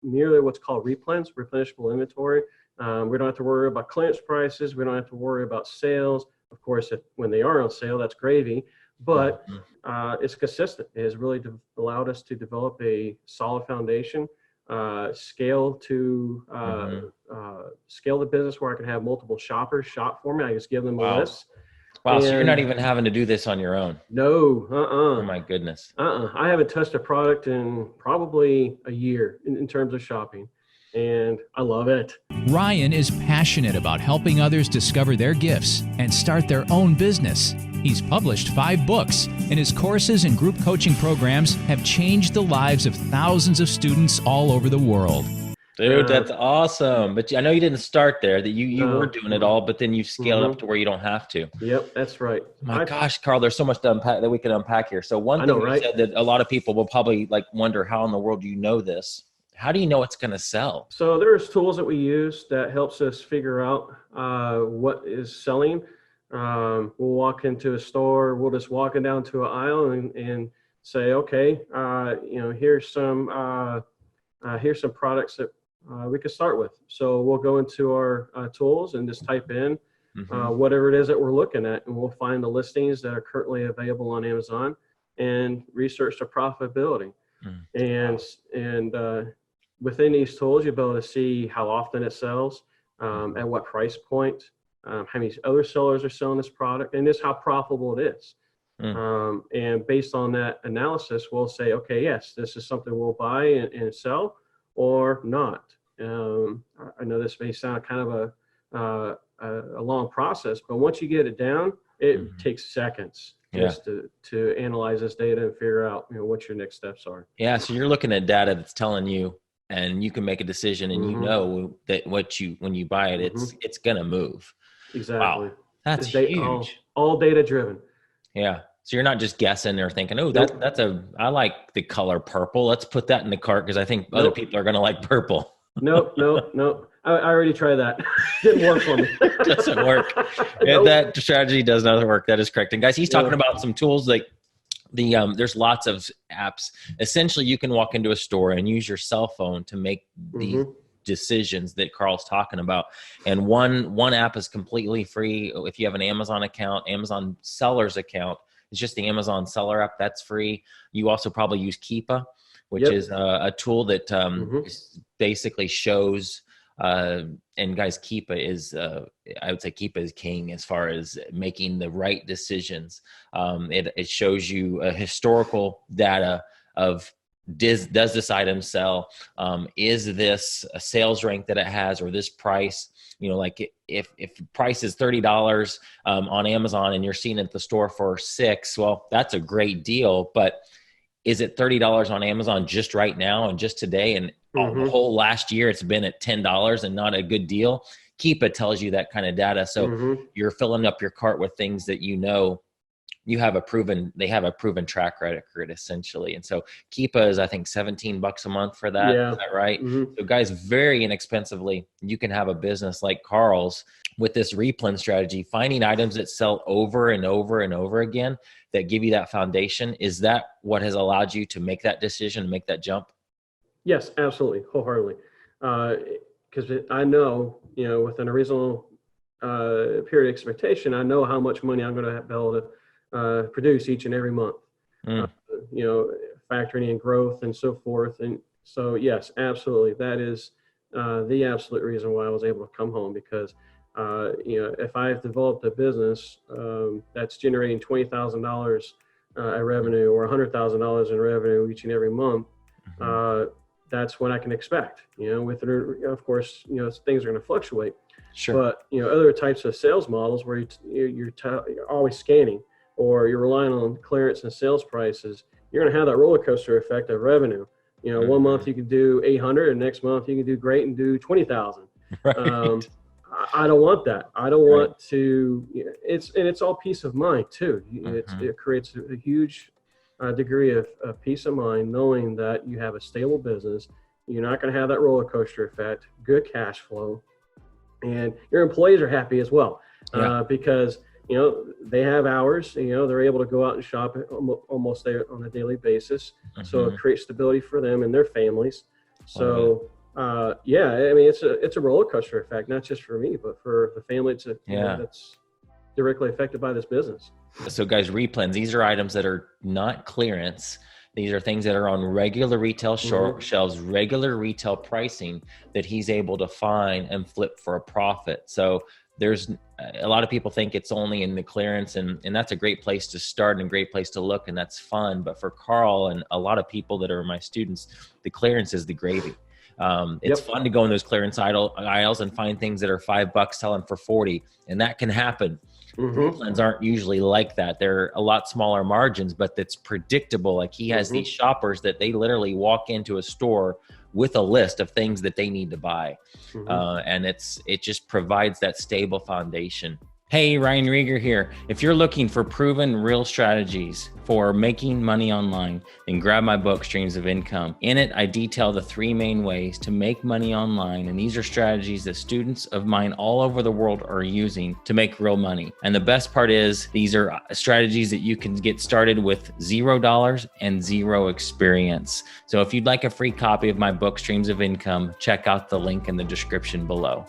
merely what's called replenishable inventory. We don't have to worry about clearance prices. We don't have to worry about sales. Of course, when they are on sale, that's gravy, but it's consistent. It has really allowed us to develop a solid foundation, scale the business where I can have multiple shoppers shop for me. I just give them a list. Wow. So you're not even having to do this on your own. No. Oh my goodness. I haven't touched a product in probably a year in terms of shopping, and I love it. Ryan is passionate about helping others discover their gifts and start their own business. He's published 5 books, and his courses and group coaching programs have changed the lives of thousands of students all over the world. Dude, that's awesome. But I know you didn't start there, that you were doing it all, but then you scaled up to where you don't have to. Yep, that's right. My gosh, Carl, there's so much to unpack that we can unpack here. So one thing you said that a lot of people will probably wonder, how in the world do you know this? How do you know it's going to sell? So there's tools that we use that helps us figure out what is selling. We'll walk into a store, we'll just walk down to an aisle and say, okay, here's some products that we could start with. So we'll go into our tools and just type in whatever it is that we're looking at, and we'll find the listings that are currently available on Amazon and research the profitability. And within these tools, you'll be able to see how often it sells, at what price point, how many other sellers are selling this product, and just how profitable it is. And based on that analysis, we'll say, okay, yes, this is something we'll buy and sell, or not. I know this may sound kind of a long process, but once you get it down, it takes seconds just to analyze this data and figure out what your next steps are. Yeah, so you're looking at data that's telling you, and you can make a decision, and you know that when you buy it, it's gonna move. Exactly. Wow, that's huge. All data driven. Yeah. So you're not just guessing or thinking, oh, I like the color purple. Let's put that in the cart because I think other people are going to like purple. Nope. I already tried that. Didn't work for me. Doesn't work. That strategy does not work. That is correct. And guys, he's talking about some tools like there's lots of apps. Essentially, you can walk into a store and use your cell phone to make the decisions that Carl's talking about. And one app is completely free. If you have an Amazon account, Amazon seller's account, it's just the Amazon seller app, that's free. You also probably use Keepa, which is a tool that basically shows, and guys, Keepa is, I would say Keepa is king as far as making the right decisions. It shows you a historical data of does this item sell? Is this a sales rank that it has, or this price? Like if price is $30 on Amazon and you're seeing it at the store for $6, well, that's a great deal. But is it $30 on Amazon just right now and just today? And the whole last year it's been at $10 and not a good deal. Keepa tells you that kind of data. So you're filling up your cart with things that they have a proven track record essentially. And so Keepa is, I think, $17 a month for that. Is that right? So guys, very inexpensively, you can have a business like Carl's with this replen strategy, finding items that sell over and over and over again that give you that foundation. Is that what has allowed you to make that decision, make that jump? Yes, absolutely. Wholeheartedly. Because I know, within a reasonable period of expectation, I know how much money I'm going to be able to produce each and every month, factoring in growth and so forth. And so, yes, absolutely. That is the absolute reason why I was able to come home, because, if I've developed a business that's generating $20,000 in revenue or $100,000 in revenue each and every month, that's what I can expect, with it, of course, things are going to fluctuate. Sure. But, other types of sales models where you're always scanning, or you're relying on clearance and sales prices, you're going to have that roller coaster effect of revenue. 1 month you can do 800, and next month you can do great and do 20,000. Right. I don't want that. I don't want to. It's all peace of mind too. It creates a huge degree of peace of mind knowing that you have a stable business. You're not going to have that roller coaster effect. Good cash flow, and your employees are happy as well because they have hours. They're able to go out and shop almost there on a daily basis. So it creates stability for them and their families. So yeah, I mean, it's a roller coaster effect, not just for me, but for the family that's directly affected by this business. So guys, replens, these are items that are not clearance. These are things that are on regular retail shelves, regular retail pricing that he's able to find and flip for a profit. So there's a lot of people think it's only in the clearance, and that's a great place to start and a great place to look, and that's fun. But for Carl and a lot of people that are my students, the clearance is the gravy. It's fun to go in those clearance aisles and find things that are $5 selling for 40, and that can happen. Replens aren't usually like that. They're a lot smaller margins, but that's predictable. Like he has these shoppers that they literally walk into a store with a list of things that they need to buy. And it just provides that stable foundation. Hey, Ryan Rieger here. If you're looking for proven real strategies for making money online, then grab my book, Streams of Income. In it, I detail the 3 main ways to make money online. And these are strategies that students of mine all over the world are using to make real money. And the best part is these are strategies that you can get started with $0 and 0 experience. So if you'd like a free copy of my book, Streams of Income, check out the link in the description below.